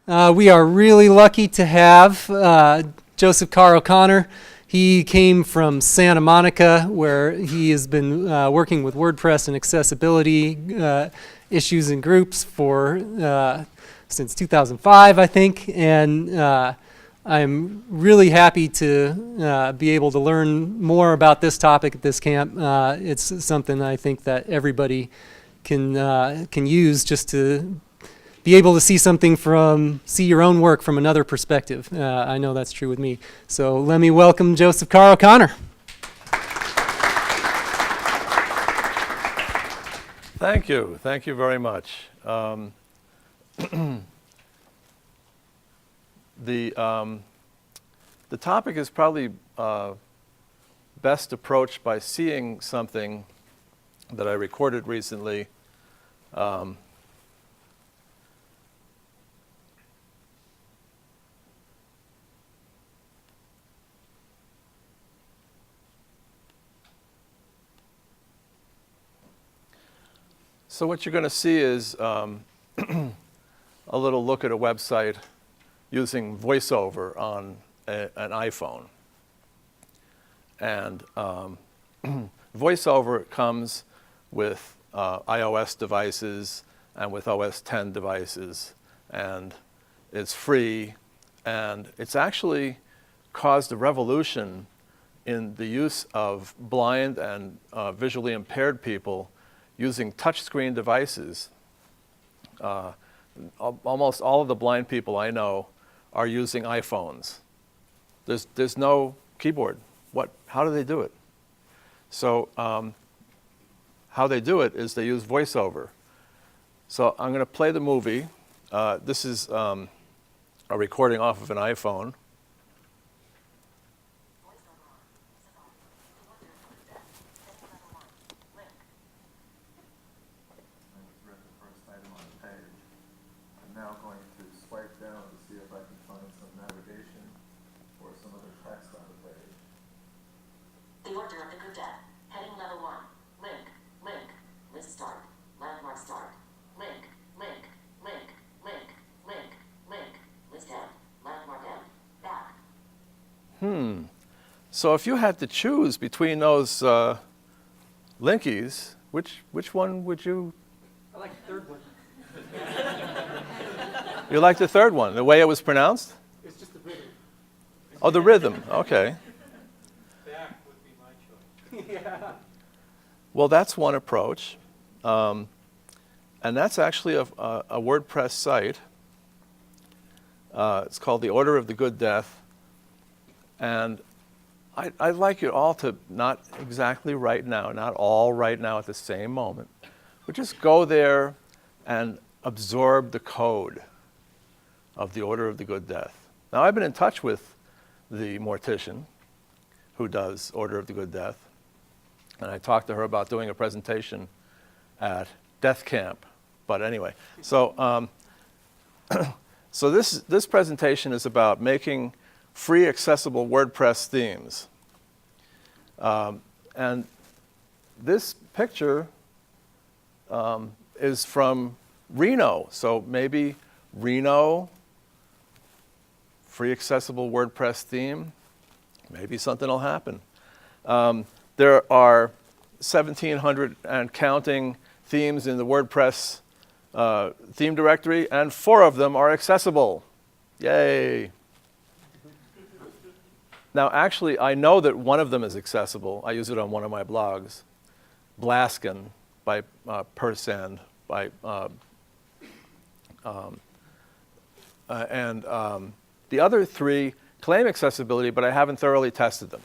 We are really lucky to have Joseph Karr O'Connor. He came from Santa Monica, where he has been working with WordPress and accessibility issues and groups for since 2005, I think. And I'm really happy to be able to learn more about this topic at this camp. It's something I think that everybody can use just to be able to see your own work from another perspective. I know that's true with me. So let me welcome Joseph Karr O'Connor. Thank you very much. The topic is probably best approached by seeing something that I recorded recently. So what you're going to see is a little look at a website using VoiceOver on an iPhone. And VoiceOver comes with iOS devices and with OS X devices, and it's free, and it's actually caused a revolution in the use of blind and visually impaired people using touchscreen devices. Almost all of the blind people I know are using iPhones. There's no keyboard. How do they do it? So how they do it is they use VoiceOver. So I'm going to play the movie. This is a recording off of an iPhone. Now going to swipe down to see if I can find some navigation or some other text on the page. The order of the good death. Heading level 1. Link. List start. Landmark start. Link. List end. Landmark end. Back. So if you had to choose between those linkies, which one would you? I like the third one. You like the third one, the way it was pronounced? It's just the rhythm. Oh, the rhythm, okay. Back would be my choice. Yeah. Well, that's one approach. And that's actually a WordPress site. It's called The Order of the Good Death. And I'd like you all to, not exactly right now, not all right now at the same moment, but just go there and absorb the code of The Order of the Good Death. Now, I've been in touch with the mortician who does Order of the Good Death, and I talked to her about doing a presentation at Death Camp. But anyway, so so this presentation is about making free accessible WordPress themes. And this picture is from Reno. So maybe Reno, free accessible WordPress theme, maybe something will happen. There are 1,700 and counting themes in the WordPress theme directory, and 4 of them are accessible. Yay. Now, actually, I know that one of them is accessible. I use it on one of my blogs, Blaskin by Persand. And the other 3 claim accessibility, but I haven't thoroughly tested them.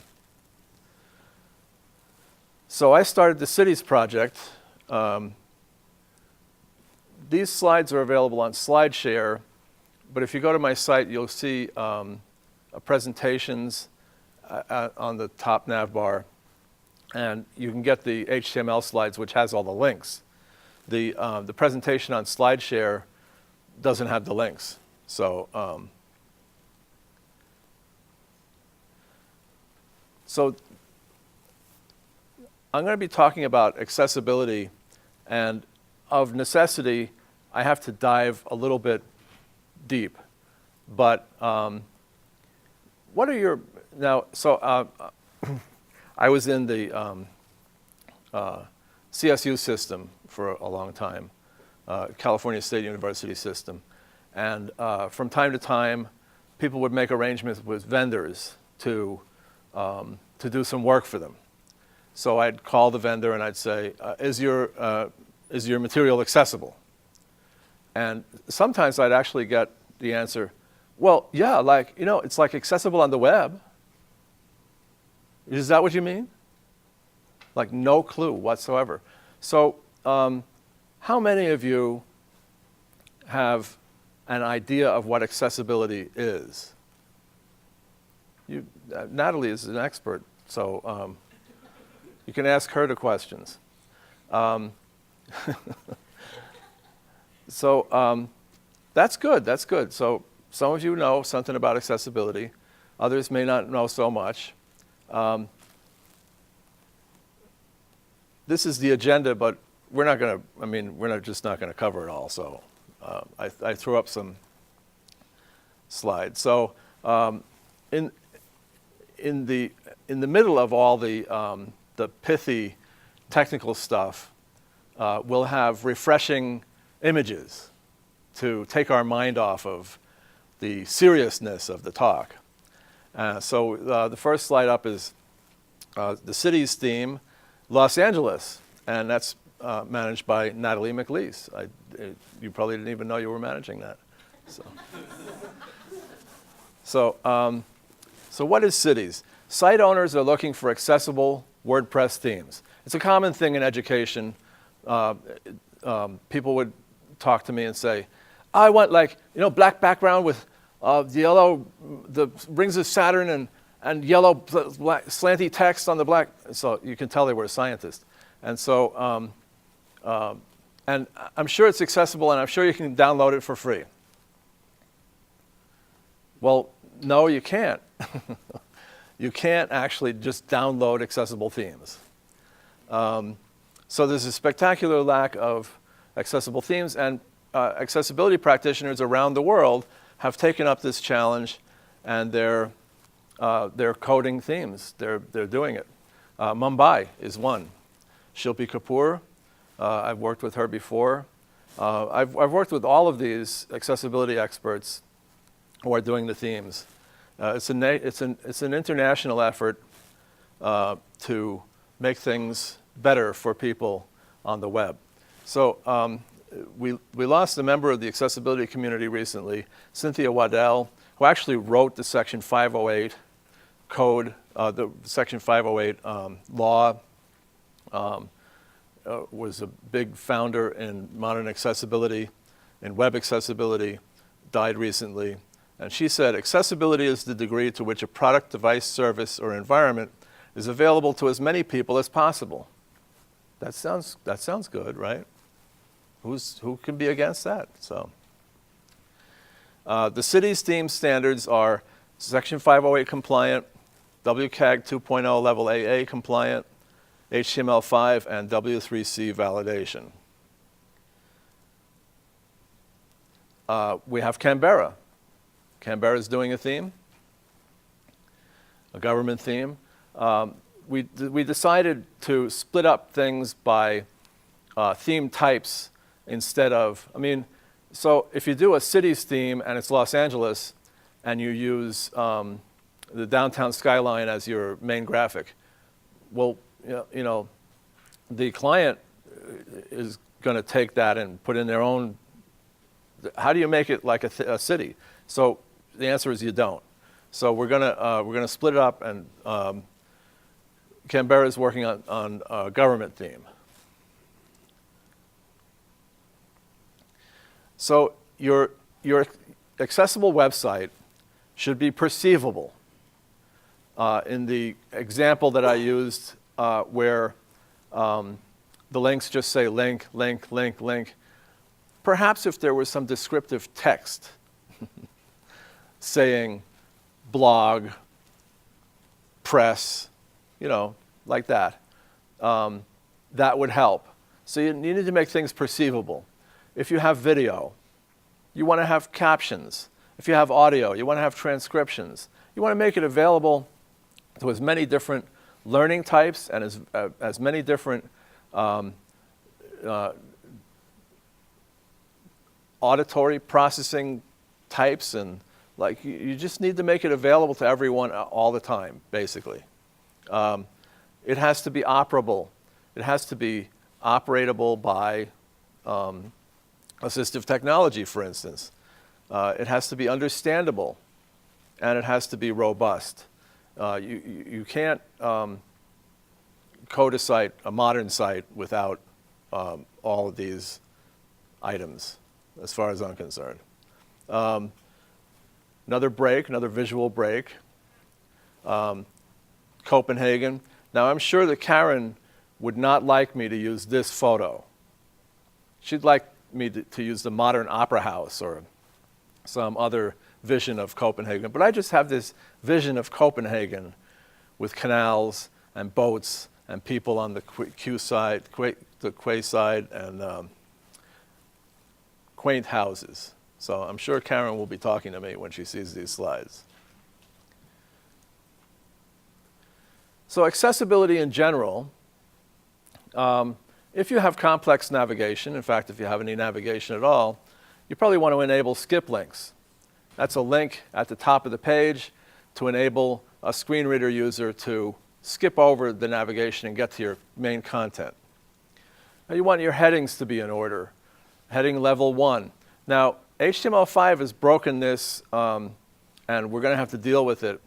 So I started the Cities project. These slides are available on SlideShare, but if you go to my site, you'll see presentations on the top nav bar, and you can get the HTML slides, which has all the links. The presentation on SlideShare doesn't have the links. So I'm going to be talking about accessibility, and of necessity, I have to dive a little bit deep But what are your, now, so I was in the CSU system for a long time, California State University system. And from time to time, people would make arrangements with vendors to do some work for them. So I'd call the vendor and I'd say, is your material accessible? And sometimes I'd actually get the answer, well, yeah, like, you know, it's like accessible on the web. Is that what you mean? Like no clue whatsoever. So how many of you have an idea of what accessibility is? Natalie is an expert, so you can ask her the questions. So that's good, that's good. So some of you know something about accessibility. Others may not know so much. This is the agenda, but we're not going to, I mean, we're just not going to cover it all. So I threw up some slides. So in the middle of all the pithy technical stuff, we'll have refreshing images to take our mind off of the seriousness of the talk. So the first slide up is the city's theme, Los Angeles, and that's managed by Natalie McLeese. You probably didn't even know you were managing that. So what is cities? Site owners are looking for accessible WordPress themes. It's a common thing in education. People would talk to me and say, I want, like, you know, black background with yellow, the rings of Saturn and yellow black, slanty text on the black. So you can tell they were a scientist. And so, and I'm sure it's accessible and I'm sure you can download it for free. Well, no, you can't. You can't actually just download accessible themes. So there's a spectacular lack of accessible themes, and accessibility practitioners around the world have taken up this challenge, and they're coding themes. They're doing it. Mumbai is one. Shilpi Kapoor, I've worked with her before. I've worked with all of these accessibility experts who are doing the themes. It's an international effort to make things better for people on the web. So we lost a member of the accessibility community recently, Cynthia Waddell, who actually wrote the Section 508 code, the Section 508 law, was a big founder in modern accessibility, in web accessibility, died recently. And she said, accessibility is the degree to which a product, device, service, or environment is available to as many people as possible. That sounds good, right? Who can be against that? So, the city's theme standards are Section 508 compliant, WCAG 2.0 level AA compliant, HTML5, and W3C validation. We have Canberra. Canberra is doing a theme, a government theme. We decided to split up things by theme types instead of, I mean, so if you do a city's theme and it's Los Angeles and you use the downtown skyline as your main graphic, well, you know, the client is going to take that and put in their own, how do you make it like a city? So the answer is you don't. So we're gonna split it up, and Canberra is working on a government theme. So your accessible website should be perceivable. In the example that I used, where the links just say link, link, link, link, perhaps if there was some descriptive text saying blog, press, you know, like that, that would help. So you need to make things perceivable. If you have video, you want to have captions. If you have audio, you want to have transcriptions. You want to make it available to as many different learning types and as many different auditory processing types, and like you just need to make it available to everyone all the time, basically. It has to be operable. It has to be operatable by assistive technology, for instance. It has to be understandable, and it has to be robust. You can't code a site, a modern site, without all of these items, as far as I'm concerned. Another break, another visual break. Copenhagen. Now, I'm sure that Karen would not like me to use this photo. She'd like me to use the modern opera house or some other vision of Copenhagen. But I just have this vision of Copenhagen with canals and boats and people on the quay side, and quaint houses. So I'm sure Karen will be talking to me when she sees these slides. So accessibility in general, if you have complex navigation, in fact, if you have any navigation at all, you probably want to enable skip links. That's a link at the top of the page to enable a screen reader user to skip over the navigation and get to your main content. Now you want your headings to be in order. Heading level 1. Now, HTML5 has broken this, and we're going to have to deal with it.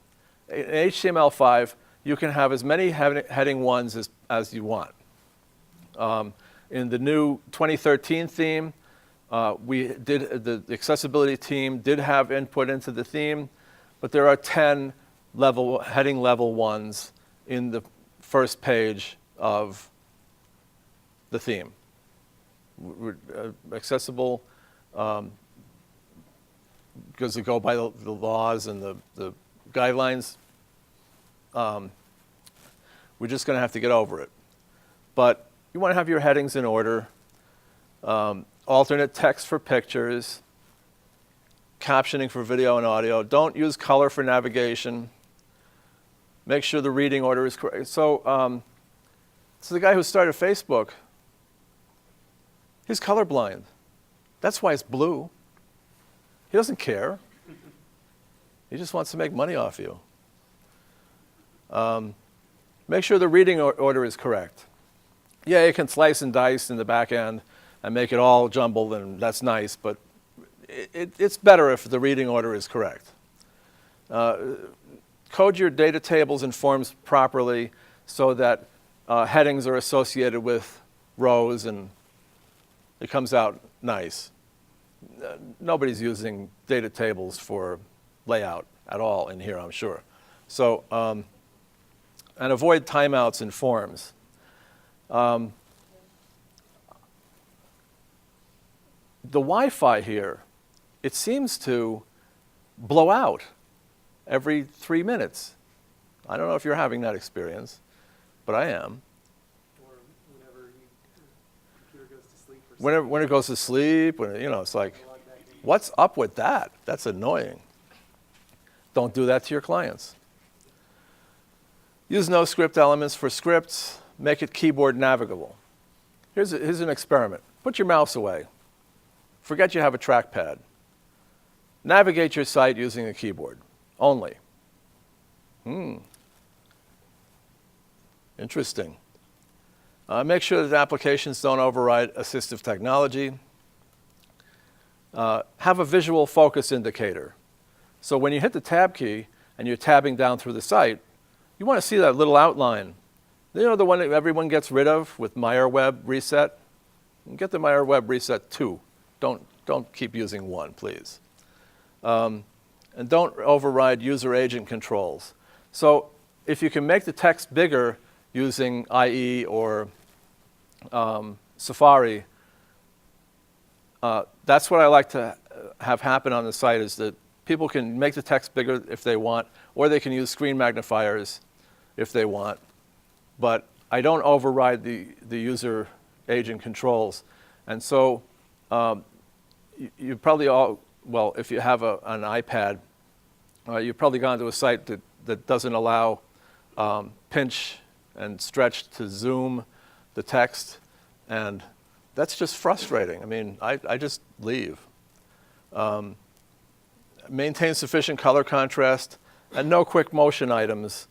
In HTML5, you can have as many heading 1s as you want. In the new 2013 theme, the accessibility team did have input into the theme, but there are 10 heading level 1s in the first page of the theme. Accessible because they go by the laws and the guidelines. We're just going to have to get over it. But you want to have your headings in order, alternate text for pictures, captioning for video and audio. Don't use color for navigation. Make sure the reading order is correct. So the guy who started Facebook, he's colorblind. That's why it's blue. He doesn't care. He just wants to make money off you. Make sure the reading order is correct. Yeah, you can slice and dice in the back end and make it all jumbled, and that's nice, but it's better if the reading order is correct. Code your data tables and forms properly so that headings are associated with rows and it comes out nice. Nobody's using data tables for layout at all in here, I'm sure. So, and avoid timeouts in forms. The Wi-Fi here, it seems to blow out every 3 minutes. I don't know if you're having that experience, but I am. Or whenever your computer goes to sleep. When it goes to sleep, it's like, what's up with that? That's annoying. Don't do that to your clients. Use no script elements for scripts. Make it keyboard navigable. Here's an experiment. Put your mouse away. Forget you have a trackpad. Navigate your site using a keyboard only. Interesting. Make sure that applications don't override assistive technology. Have a visual focus indicator. So when you hit the tab key and you're tabbing down through the site, you want to see that little outline. You know, the one that everyone gets rid of with MeyerWeb Reset? Get the MeyerWeb Reset 2. Don't keep using 1, please. And don't override user agent controls. So if you can make the text bigger using IE or Safari, that's what I like to have happen on the site, is that people can make the text bigger if they want, or they can use screen magnifiers if they want. But I don't override the user agent controls. And so you probably all well, if you have an iPad, you've probably gone to a site that doesn't allow pinch and stretch to zoom the text, and that's just frustrating. I mean, I just leave. Maintain sufficient color contrast and no quick motion items.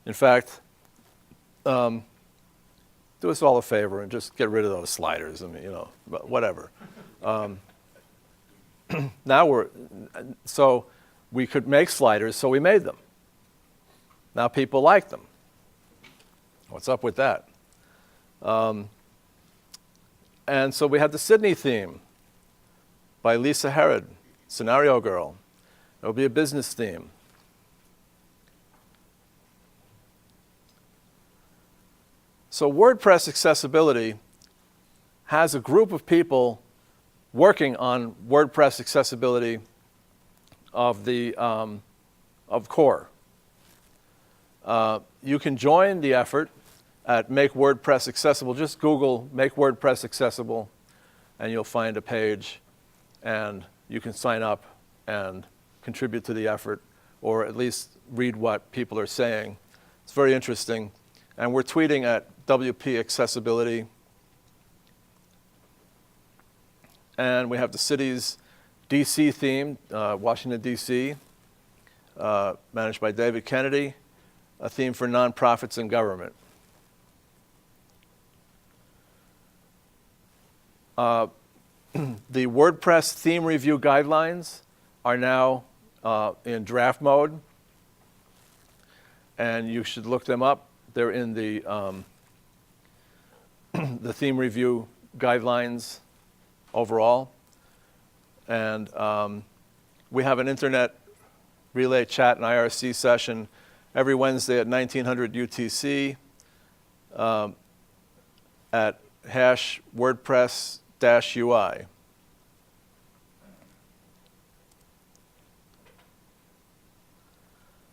In fact, do us all a favor and just get rid of those sliders. I mean, whatever. So we could make sliders, so we made them. Now people like them. What's up with that? And so we had the Sydney theme by Lisa Herod, Scenario Girl. It'll be a business theme. So WordPress accessibility has a group of people working on WordPress accessibility of Karr. You can join the effort at Make WordPress Accessible. Just Google Make WordPress Accessible, and you'll find a page, and you can sign up and contribute to the effort, or at least read what people are saying. It's very interesting. And we're tweeting at WP Accessibility. And we have the city's DC theme, Washington, D.C., managed by David Kennedy, a theme for nonprofits and government. The WordPress theme review guidelines are now in draft mode, and you should look them up. They're in the theme review guidelines overall. And we have an internet relay chat and IRC session every Wednesday at 1900 UTC at #WordPress-UI.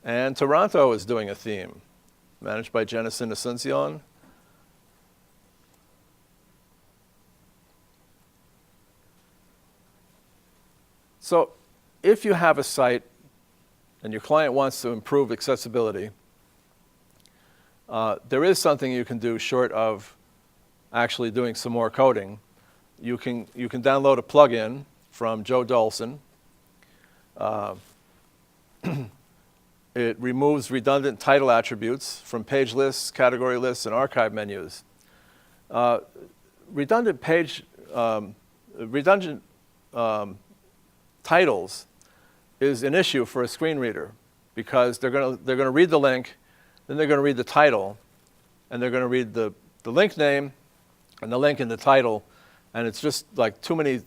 And Toronto is doing a theme, managed by Jenison Asuncion. So if you have a site and your client wants to improve accessibility, there is something you can do short of actually doing some more coding. You can download a plugin from Joe Dolson. It removes redundant title attributes from page lists, category lists, and archive menus. Redundant titles is an issue for a screen reader because they're going to read the link, then they're going to read the title, and they're going to read the link name and the link in the title, and it's just like too many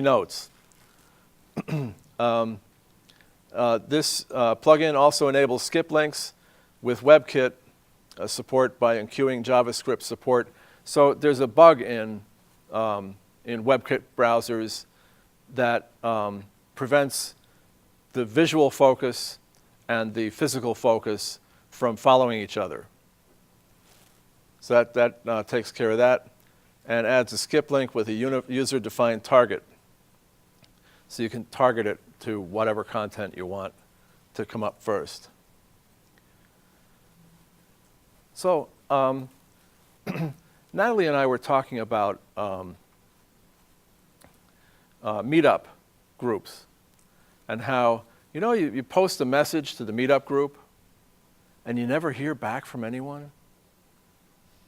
notes. This plugin also enables skip links with WebKit support by enqueuing JavaScript support. So there's a bug in WebKit browsers that prevents the visual focus and the physical focus from following each other. So that takes care of that, and adds a skip link with a user-defined target. So you can target it to whatever content you want to come up first. So Natalie and I were talking about meetup groups and how, you post a message to the meetup group and you never hear back from anyone.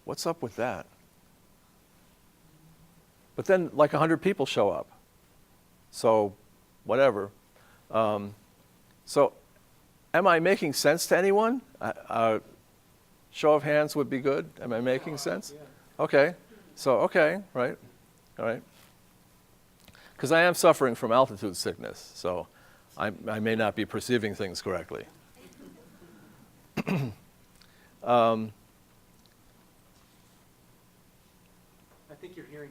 What's up with that? But then like 100 people show up. So whatever. So am I making sense to anyone? Show of hands would be good. Am I making sense? Yeah. Okay. So, okay, right. All right. Because I am suffering from altitude sickness, so I may not be perceiving things correctly. I think you're hearing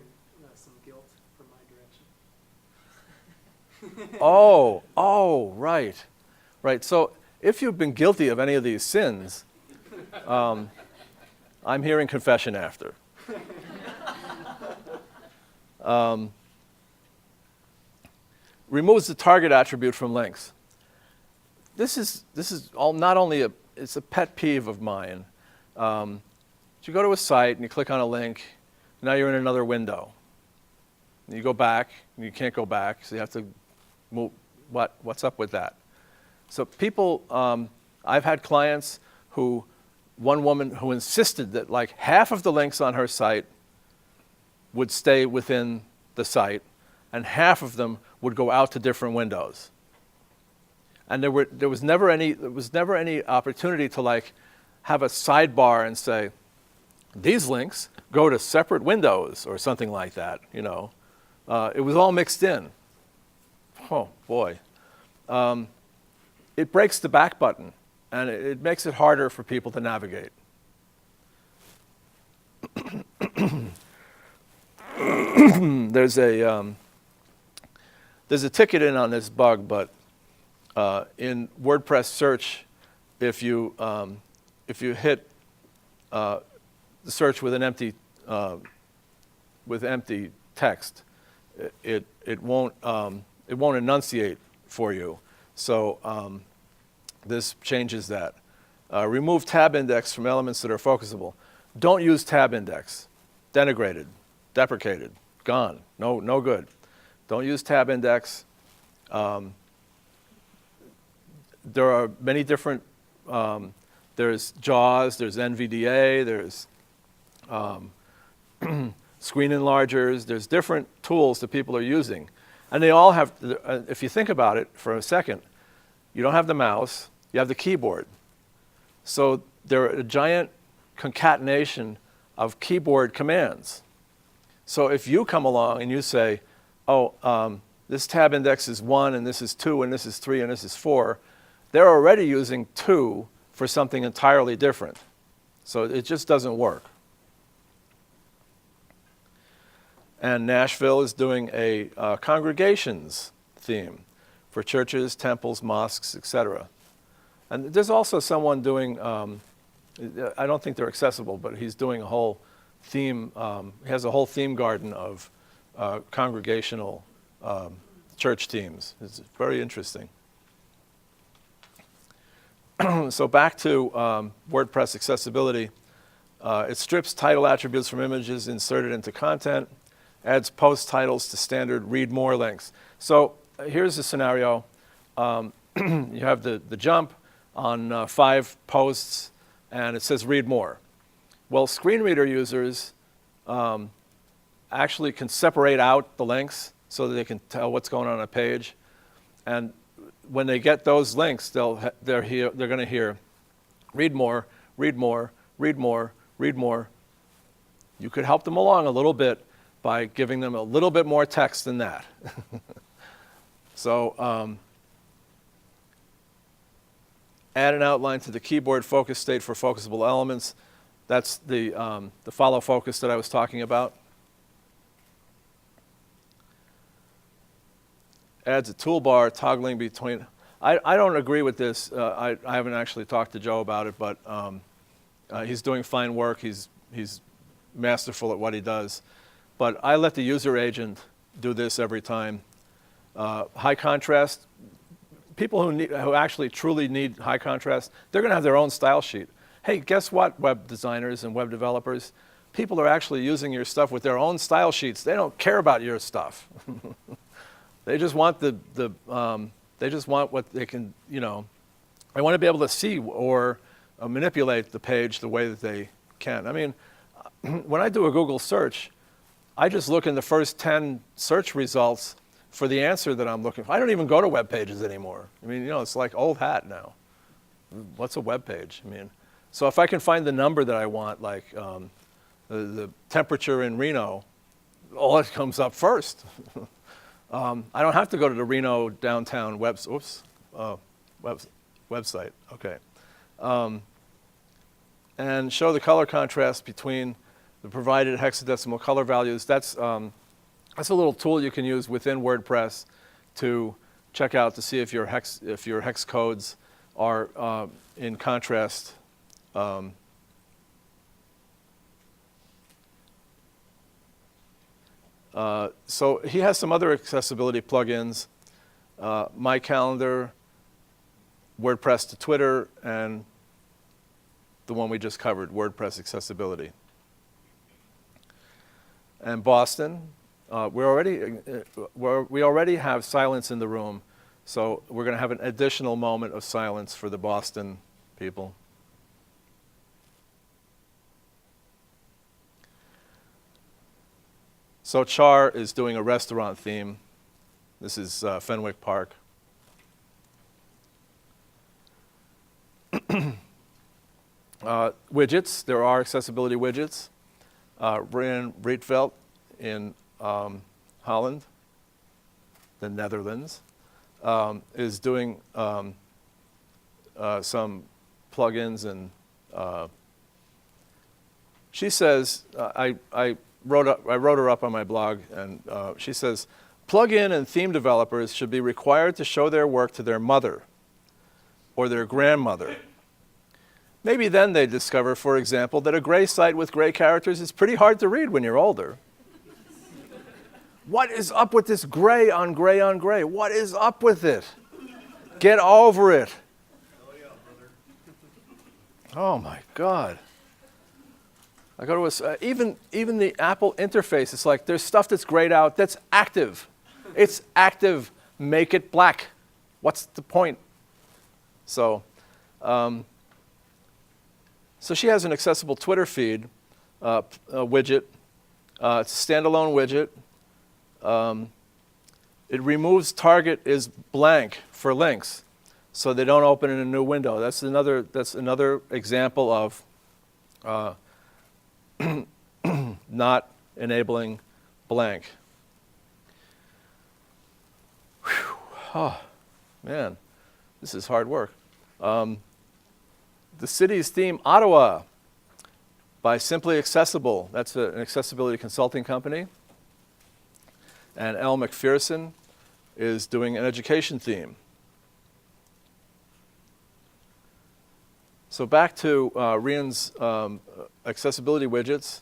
some guilt from my direction. Oh, right. Right. So if you've been guilty of any of these sins, I'm hearing confession after. removes the target attribute from links. This is all not only it's a pet peeve of mine. You go to a site and you click on a link, now you're in another window. And you go back, and you can't go back, so you have to move. What's up with that? So people, I've had clients who, one woman who insisted that like half of the links on her site would stay within the site, and half of them would go out to different windows. And there was never any opportunity to like have a sidebar and say, these links go to separate windows or something like that. You know, it was all mixed in. Oh boy, it breaks the back button, and it makes it harder for people to navigate. There's a ticket in on this bug, but in WordPress search, if you hit the search with an empty text, it won't enunciate for you. So this changes that. Remove tab index from elements that are focusable. Don't use tab index. Denigrated, deprecated, gone. No good. Don't use tab index. There are many different. There's JAWS. There's NVDA. There's screen enlargers. There's different tools that people are using. And they all have, if you think about it for a second, you don't have the mouse, you have the keyboard. So they're a giant concatenation of keyboard commands. So if you come along and you say, oh, this tab index is 1, and this is 2, and this is 3, and this is 4, they're already using 2 for something entirely different. So it just doesn't work. And Nashville is doing a congregations theme for churches, temples, mosques, etc. And there's also someone doing, I don't think they're accessible, but he's doing a whole theme, he has a whole theme garden of congregational church themes. It's very interesting. So back to WordPress accessibility. It strips title attributes from images inserted into content, adds post titles to standard read more links. So here's the scenario. You have the jump on 5 posts, and it says read more. Well, screen reader users actually can separate out the links so that they can tell what's going on a page. And when they get those links, they're going to hear read more, read more, read more, read more. You could help them along a little bit by giving them a little bit more text than that. So add an outline to the keyboard focus state for focusable elements. That's the follow focus that I was talking about. Adds a toolbar toggling between. I don't agree with this. I haven't actually talked to Joe about it, but he's doing fine work. He's masterful at what he does. But I let the user agent do this every time. High contrast, people who actually truly need high contrast, they're going to have their own style sheet. Hey, guess what, web designers and web developers? People are actually using your stuff with their own style sheets. They don't care about your stuff. They just want they just want what they can, you know. They want to be able to see or manipulate the page the way that they can. I mean, when I do a Google search, I just look in the first 10 search results for the answer that I'm looking for. I don't even go to web pages anymore. I mean, you know, it's like old hat now. What's a web page? I mean, so if I can find the number that I want, like the temperature in Reno, all that comes up first. I don't have to go to the Reno downtown website. Okay. And show the color contrast between the provided hexadecimal color values. That's a little tool you can use within WordPress to check out to see if your hex codes are in contrast. So he has some other accessibility plugins. My Calendar, WordPress to Twitter, and the one we just covered, WordPress accessibility. And Boston, we already have silence in the room, so we're going to have an additional moment of silence for the Boston people. So Karr is doing a restaurant theme. This is Fenwick Park. Widgets, there are accessibility widgets. Brian Rietveld in Holland, the Netherlands, is doing some plugins, and she says, I wrote her up on my blog, and she says, plugin and theme developers should be required to show their work to their mother or their grandmother. Maybe then they discover, for example, that a gray site with gray characters is pretty hard to read when you're older. What is up with this gray on gray on gray? What is up with it? Get over it. Oh my God. I go to even the Apple interface, it's like there's stuff that's grayed out that's active. It's active. Make it black. What's the point? So she has an accessible Twitter feed widget. It's a standalone widget. It removes target is blank for links, so they don't open in a new window. That's another example of not enabling blank. Whew. Oh, man, this is hard work. The city's theme, Ottawa, by Simply Accessible. That's an accessibility consulting company. And Elle McPherson is doing an education theme. So back to Rian's accessibility widgets.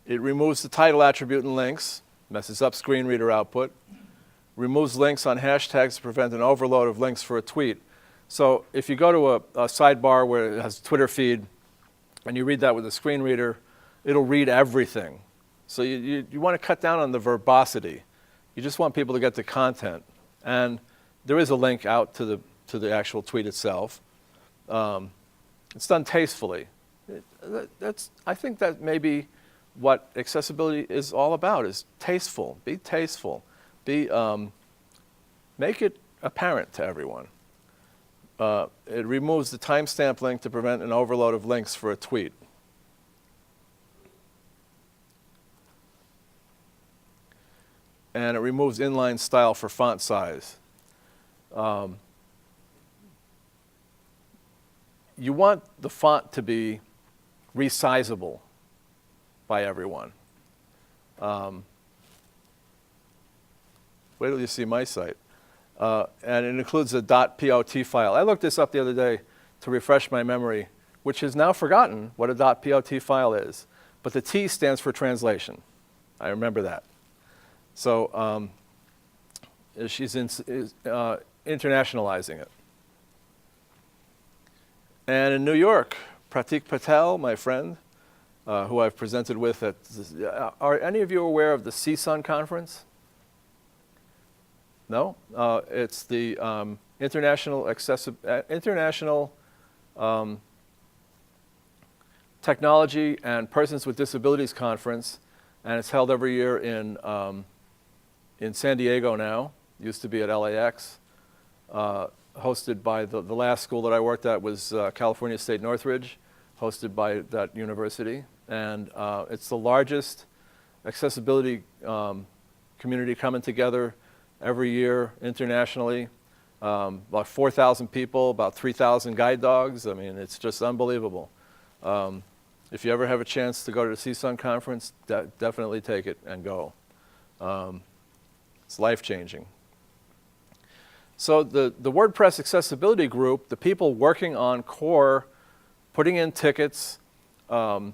It removes the title attribute and links, messes up screen reader output, removes links on hashtags to prevent an overload of links for a tweet. So if you go to a sidebar where it has a Twitter feed and you read that with a screen reader, it'll read everything. So you want to cut down on the verbosity. You just want people to get the content. And there is a link out to the actual tweet itself. It's done tastefully. I think that may be what accessibility is all about, is tasteful. Be tasteful. Make it apparent to everyone. It removes the timestamp link to prevent an overload of links for a tweet. And it removes inline style for font size. You want the font to be resizable by everyone. Wait till you see my site. And it includes a .pot file. I looked this up the other day to refresh my memory, which has now forgotten what a .pot file is. But the T stands for translation. I remember that. So she's internationalizing it. And in New York, Pratik Patel, my friend, who I've presented with at, are any of you aware of the CSUN conference? No? It's the International Technology and Persons with Disabilities Conference, and it's held every year in San Diego now. Used to be at LAX. Hosted by the last school that I worked at was California State Northridge, hosted by that university. And it's the largest accessibility community coming together every year internationally. About 4,000 people, about 3,000 guide dogs. I mean, it's just unbelievable. If you ever have a chance to go to the CSUN conference, definitely take it and go. It's life-changing. So the WordPress accessibility group, the people working on core, putting in tickets, coming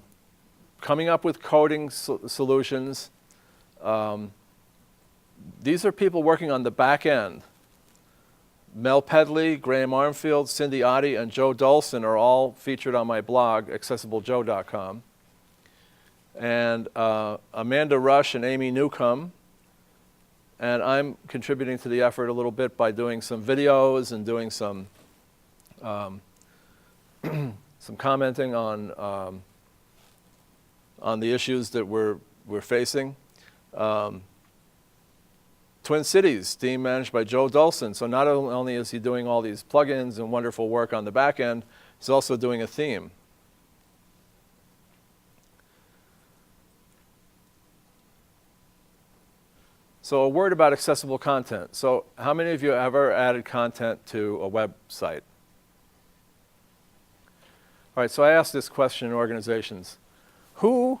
up with coding solutions, these are people working on the back end. Mel Pedley, Graham Armfield, Cindy Oddie, and Joe Dolson are all featured on my blog, accessiblejoe.com. And Amanda Rush and Amy Newcomb. And I'm contributing to the effort a little bit by doing some videos and doing some some commenting on the issues that we're facing. Twin Cities, team managed by Joe Dolson. So not only is he doing all these plugins and wonderful work on the back end, he's also doing a theme. So a word about accessible content. So how many of you have ever added content to a website? All right, so I asked this question in organizations. Who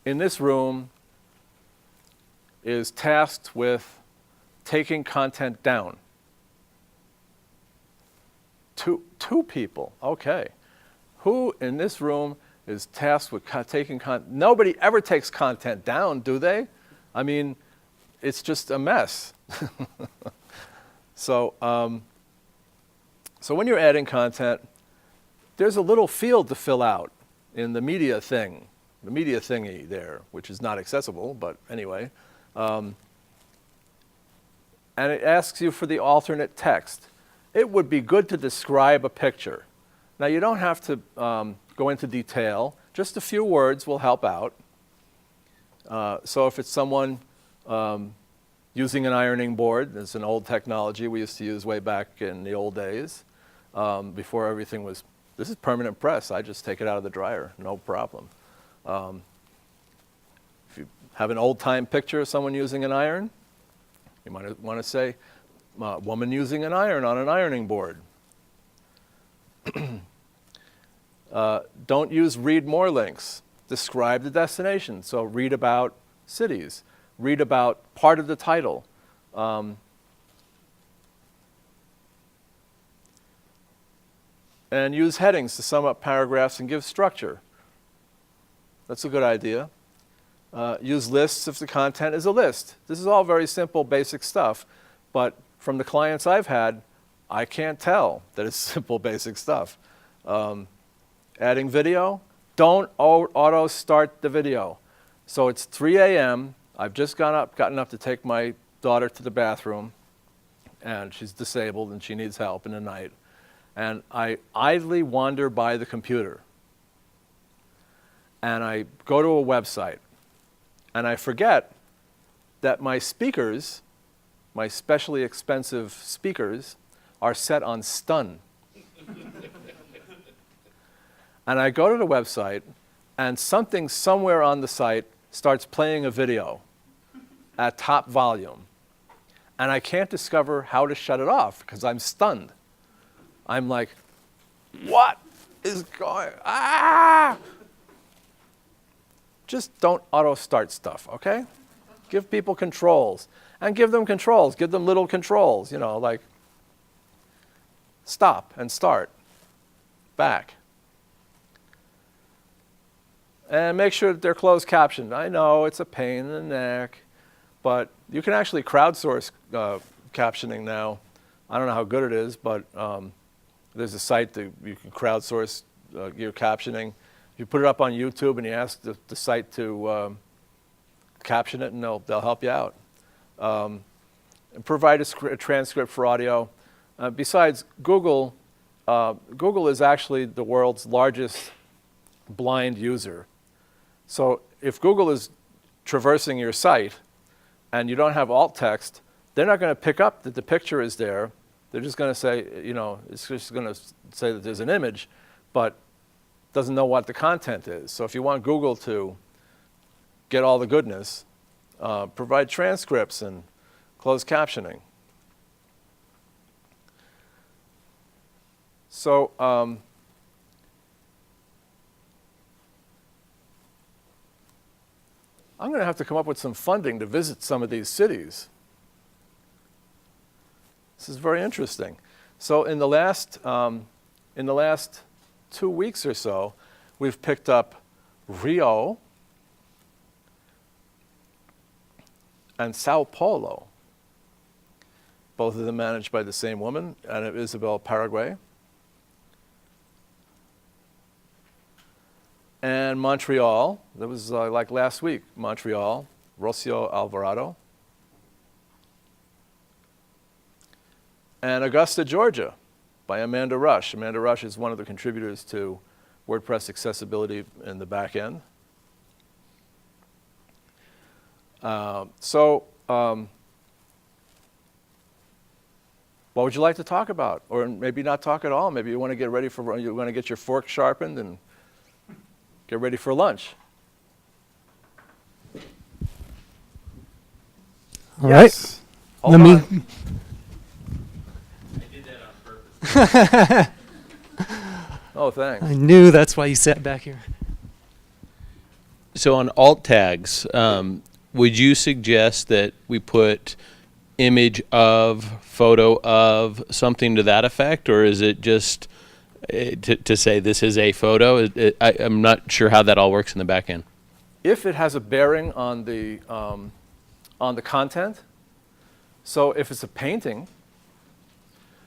in this room is tasked with taking content down? Two people, okay. Who in this room is tasked with taking content? Nobody ever takes content down, do they? I mean, it's just a mess. So when you're adding content, there's a little field to fill out in the media thing, the media thingy there, which is not accessible, but anyway. And it asks you for the alternate text. It would be good to describe a picture. Now, you don't have to go into detail. Just a few words will help out. So if it's someone using an ironing board, it's an old technology we used to use way back in the old days, before everything was, this is permanent press. I just take it out of the dryer, no problem. If you have an old-time picture of someone using an iron, you might want to say, woman using an iron on an ironing board. Don't use read more links. Describe the destination. So read about cities. Read about part of the title. And use headings to sum up paragraphs and give structure. That's a good idea. Use lists if the content is a list. This is all very simple, basic stuff, but from the clients I've had, I can't tell that it's simple, basic stuff. Adding video, don't auto-start the video. So it's 3 a.m., I've just gotten up to take my daughter to the bathroom, and she's disabled and she needs help in the night. And I idly wander by the computer, and I go to a website, and I forget that my speakers, my specially expensive speakers, are set on stun. And I go to the website, and something somewhere on the site starts playing a video at top volume. And I can't discover how to shut it off because I'm stunned. I'm like, what is going on? Ah! Just don't auto-start stuff, okay? Give people controls. And give them controls. Give them little controls, you know, like stop and start, back. And make sure that they're closed captioned. I know it's a pain in the neck, but you can actually crowdsource captioning now. I don't know how good it is, but there's a site that you can crowdsource your captioning. You put it up on YouTube and you ask the site to caption it, and they'll help you out. And provide a transcript for audio. Besides, Google is actually the world's largest blind user. So if Google is traversing your site and you don't have alt text, they're not going to pick up that the picture is there. They're just going to say, you know, it's just going to say that there's an image, but doesn't know what the content is. So if you want Google to get all the goodness, provide transcripts and closed captioning. So I'm going to have to come up with some funding to visit some of these cities. This is very interesting. So in the last 2 weeks or so, we've picked up Rio and Sao Paulo. both of them managed by the same woman, Isabel Paraguay. And Montreal, that was like last week, Montreal, Rocio Alvarado. And Augusta, Georgia, by Amanda Rush. Amanda Rush is one of the contributors to WordPress accessibility in the back end. What would you like to talk about? Or maybe not talk at all. Maybe you want to get ready for, you want to get your fork sharpened and get ready for lunch. All right. Yes. Hold Let on. me. I did that on purpose. Oh, thanks. I knew that's why you sat back here. So on alt tags, would you suggest that we put image of, photo of, something to that effect, or is it just to say this is a photo? I'm not sure how that all works in the back end. If it has a bearing on the content, so if it's a painting,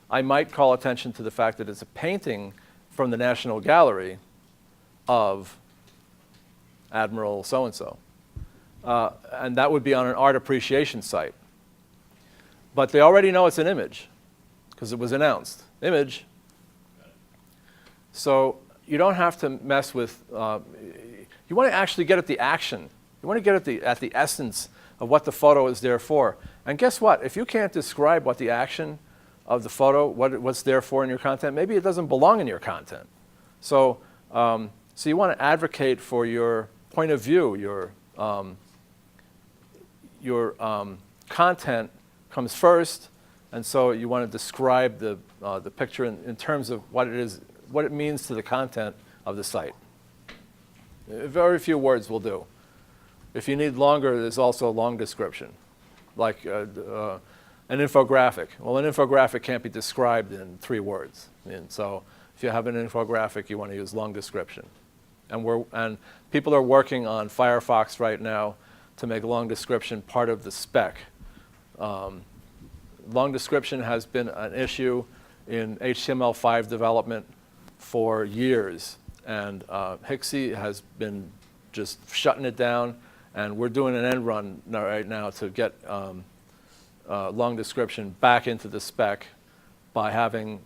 I might call attention to the fact that it's a painting from the National Gallery of Admiral so-and-so. And that would be on an art appreciation site. But they already know it's an image because it was announced. Image. So you don't have to mess with, you want to actually get at the action. You want to get at the essence of what the photo is there for. And guess what? If you can't describe what the action of the photo, what's there for in your content, maybe it doesn't belong in your content. So, so you want to advocate for your point of view, your content comes first, and so you want to describe the picture in terms of what it is, what it means to the content of the site. Very few words will do. If you need longer, there's also a long description, like an infographic. Well, an infographic can't be described in 3 words, and so if you have an infographic, you want to use long description. And people are working on Firefox right now to make long description part of the spec. Long description has been an issue in HTML5 development for years, and Hixie has been just shutting it down, and we're doing an end run right now to get long description back into the spec by having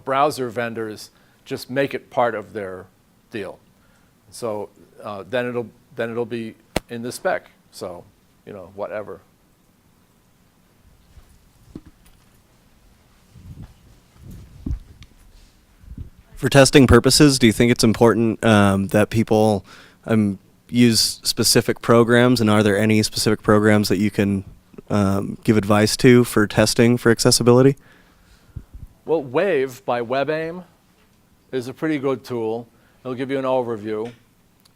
browser vendors just make it part of their deal. So then it'll be in the spec. So, you know, whatever. For testing purposes, do you think it's important that people use specific programs, and are there any specific programs that you can give advice to for testing for accessibility? Well, Wave by WebAIM is a pretty good tool. It'll give you an overview.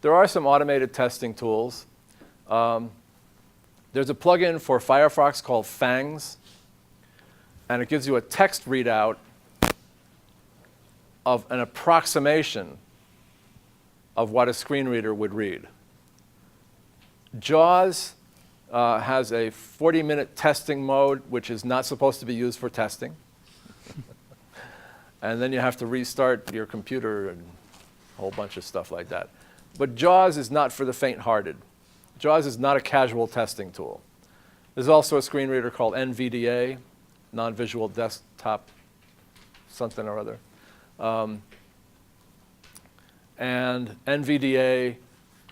There are some automated testing tools. There's a plugin for Firefox called Fangs, and it gives you a text readout of an approximation of what a screen reader would read. JAWS has a 40-minute testing mode, which is not supposed to be used for testing. And then you have to restart your computer and a whole bunch of stuff like that. But JAWS is not for the faint-hearted. JAWS is not a casual testing tool. There's also a screen reader called NVDA, non-visual desktop something or other. And NVDA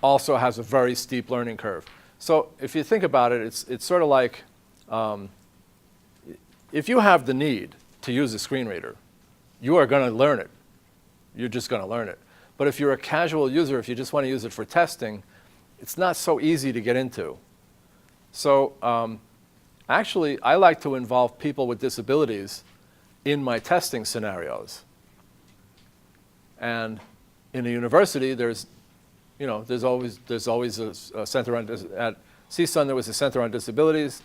also has a very steep learning curve. So if you think about it, it's sort of like if you have the need to use a screen reader, you are going to learn it. You're just going to learn it. But if you're a casual user, if you just want to use it for testing, it's not so easy to get into. So actually, I like to involve people with disabilities in my testing scenarios. And in a university, there's always a center on at CSUN. There was a center on disabilities,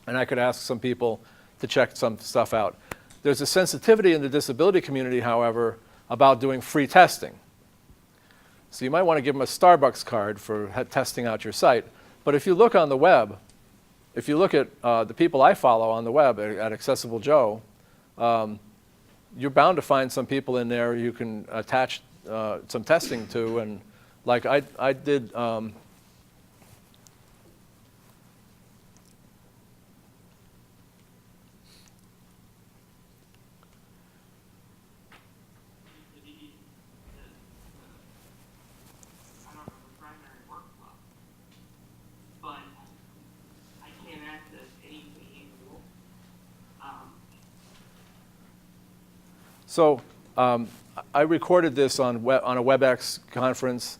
and I could ask some people to check some stuff out. There's a sensitivity in the disability community, however, about doing free testing. So you might want to give them a Starbucks card for testing out your site. But if you look on the web, if you look at the people I follow on the web at Accessible Joe, you're bound to find some people in there you can attach some testing to. And like I did, I don't know the primary workflow, but I can't access anything. So I recorded this on a WebEx conference,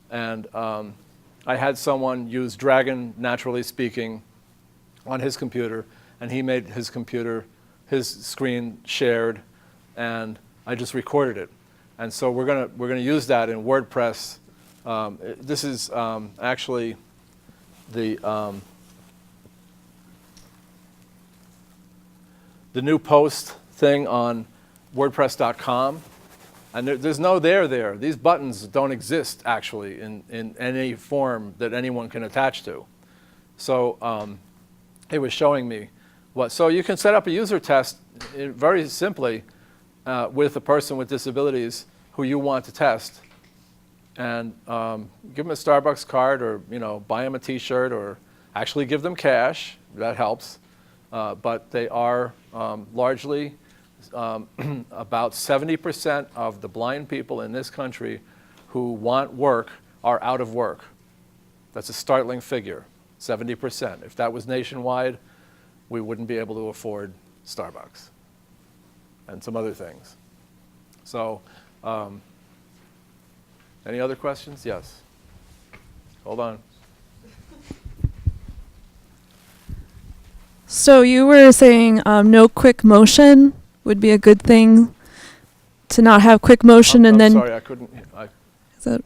and I had someone use Dragon Naturally Speaking on his computer, and he made his computer, his screen shared, and I just recorded it. And so we're gonna use that in WordPress. This is actually the new post thing on WordPress.com, and there's no there. These buttons don't exist actually in any form that anyone can attach to. So it was showing me what. So you can set up a user test very simply with a person with disabilities who you want to test, and give them a Starbucks card, or buy them a T-shirt, or actually give them cash. That helps, but they are largely. About 70% of the blind people in this country who want work are out of work. That's a startling figure, 70%. If that was nationwide, we wouldn't be able to afford Starbucks and some other things. So, any other questions? Yes. Hold on. So you were saying no quick motion would be a good thing, to not have quick motion, and I'm then sorry, I couldn't. is that,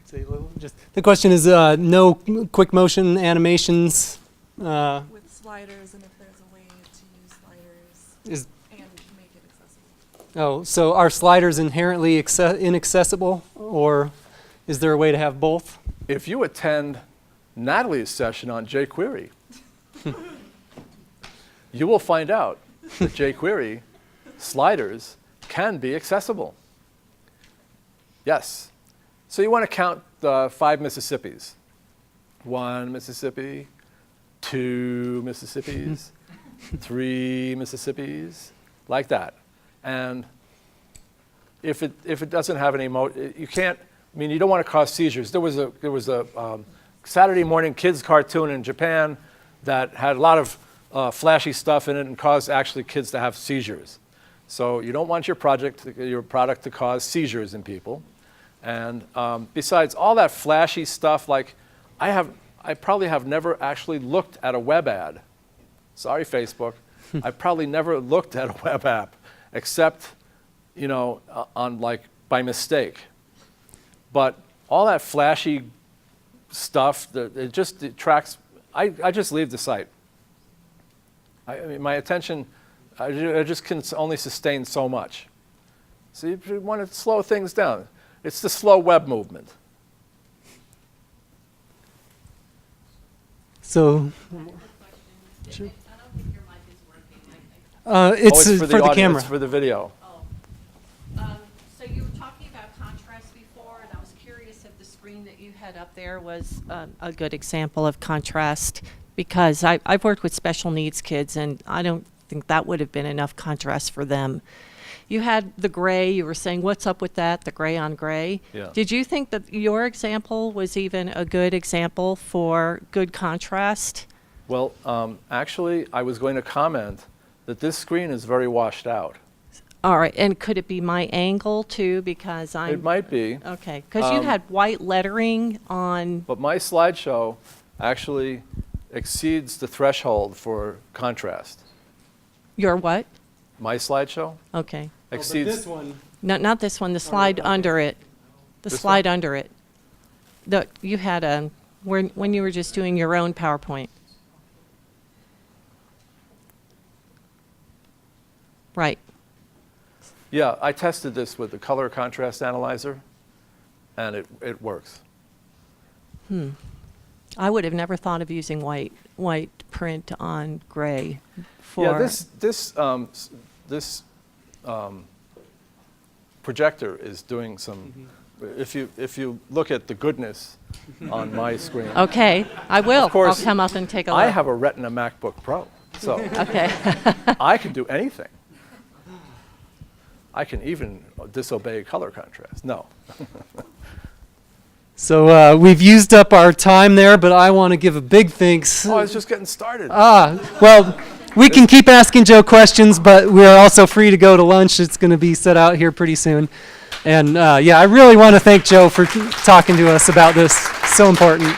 Say a little, just the question is no quick motion animations. with sliders, and if there's a way to use sliders Is and make it accessible. so are sliders inherently inaccessible, or is there a way to have both? If you attend Natalie's session on jQuery, you will find out that jQuery sliders can be accessible. Yes. So you want to count the 5 Mississippis. 1 Mississippi, 2 Mississippis, 3 Mississippis, like that. And if it doesn't have any you can't. I mean, you don't want to cause seizures. There was a Saturday morning kids cartoon in Japan that had a lot of flashy stuff in it and caused actually kids to have seizures. So you don't want your product to cause seizures in people. And besides all that flashy stuff, like I probably have never actually looked at a web ad. Sorry, Facebook. I probably never looked at a web app except, on like by mistake. But all that flashy stuff, it just detracts. I just leave the site. I mean, my attention, I just can only sustain so much. So you want to slow things down. It's the slow web movement. So Sure. I don't think your mic is working. it's for for the the audio, camera. it's for the video. So you were talking about contrast before, and I was curious if the screen that you had up there was a good example of contrast, because I've worked with special needs kids, and I don't think that would have been enough contrast for them. You had the gray, you were saying, what's up with that, the gray on gray? Yeah. Did you think that your example was even a good example for good contrast? Well, actually, I was going to comment that this screen is very washed out. All right, and could it be my angle too, because I'm... It might be, Okay, because you had white lettering on... but my slideshow actually exceeds the threshold for contrast. Your what? My slideshow Okay. exceeds. This one. Not this one, the slide under it. The This slide under it. You had a... when you were just doing your own PowerPoint. Right. Yeah, I tested this with the color contrast analyzer, and it works. I would have never thought of using white print on gray for. Yeah, this projector is doing some. If you look at the goodness on my screen. Okay, I will. Of course, I'll come up and take a look. I have a Retina MacBook Pro, so Okay. I can do anything. I can even disobey color contrast. No. So we've used up our time there, but I want to give a big thanks. Oh, I was just getting started. Well, we can keep asking Joe questions, but we are also free to go to lunch. It's going to be set out here pretty soon. And yeah, I really want to thank Joe for talking to us about this. So important.